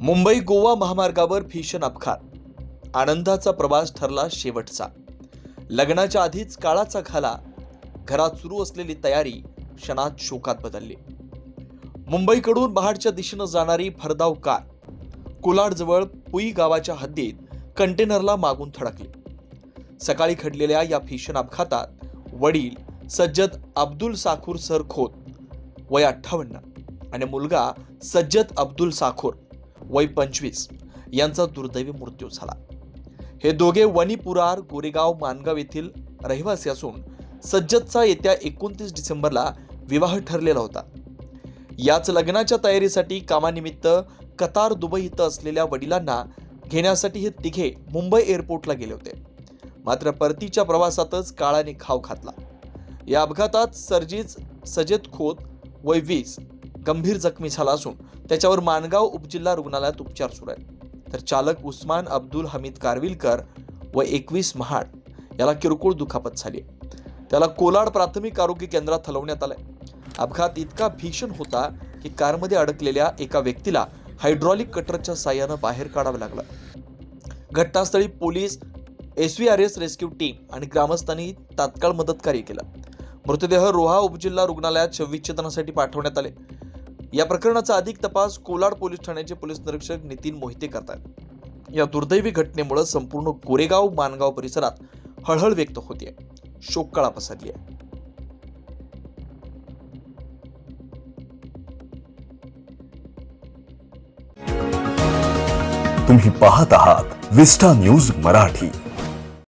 मुंबई गोवा महामार्गावर भीषण अपघात. आनंदाचा प्रवास ठरला शेवटचा. लग्नाच्या आधीच काळाचा घाला. घरात सुरू असलेली तयारी क्षणात शोकात बदलली. मुंबईकडून महाडच्या दिशेनं जाणारी भरधाव कार कोलाडजवळ पुई गावाच्या हद्दीत कंटेनरला मागून धडकली. सकाळी घडलेल्या या भीषण अपघातात वडील सज्जद अब्दुल साखूर सर खोत वय 58 आणि मुलगा सज्जद अब्दुल साखूर वय 25 यांचा दुर्दैवी मृत्यू झाला. हे दोघे वनीपुरार गोरेगाव मानगाव येथील रहिवासी असून सज्जदचा येत्या 29 डिसेंबरला विवाह ठरलेला होता. याच लग्नाच्या तयारीसाठी कामानिमित्त कतार दुबई इथं असलेल्या वडिलांना घेण्यासाठी हे तिघे मुंबई एअरपोर्टला गेले होते. मात्र परतीच्या प्रवासातच काळाने घाव घातला. या अपघातात सज्जद खोत वय 20 गंभीर जखमी झाला असून त्याच्यावर मानगाव उपजिल्हा रुग्णालयात उपचार सुरू आहेत. तर चालक उस्मान अब्दुल हमीद कारविलकर वय 21 महाड याला किरकोळ दुखापत झाली. त्याला कोलाड प्राथमिक आरोग्य केंद्रात हलवण्यात आलंय. अपघात इतका भीषण होता की कारमध्ये अडकलेल्या एका व्यक्तीला हायड्रॉलिक कटरच्या साहाय्यानं बाहेर काढावं लागलं. घटनास्थळी पोलीस, SVRS रेस्क्यू टीम आणि ग्रामस्थांनी तात्काळ मदतकार्य केलं. मृतदेह रोहा उपजिल्हा रुग्णालयात शवविच्छेदनासाठी पाठवण्यात आले. या प्रकरणाचा अधिक तपास कोलाड पोलीस ठाण्याचे पोलीस निरीक्षक नितीन मोहिते करतात. या दुर्दैवी घटनेमुळे संपूर्ण गोरेगाव मानगाव परिसरात हळहळ व्यक्त होते. शोककळा पसरली आहे. तुम्ही पाहत आहात विस्टा न्यूज मराठी.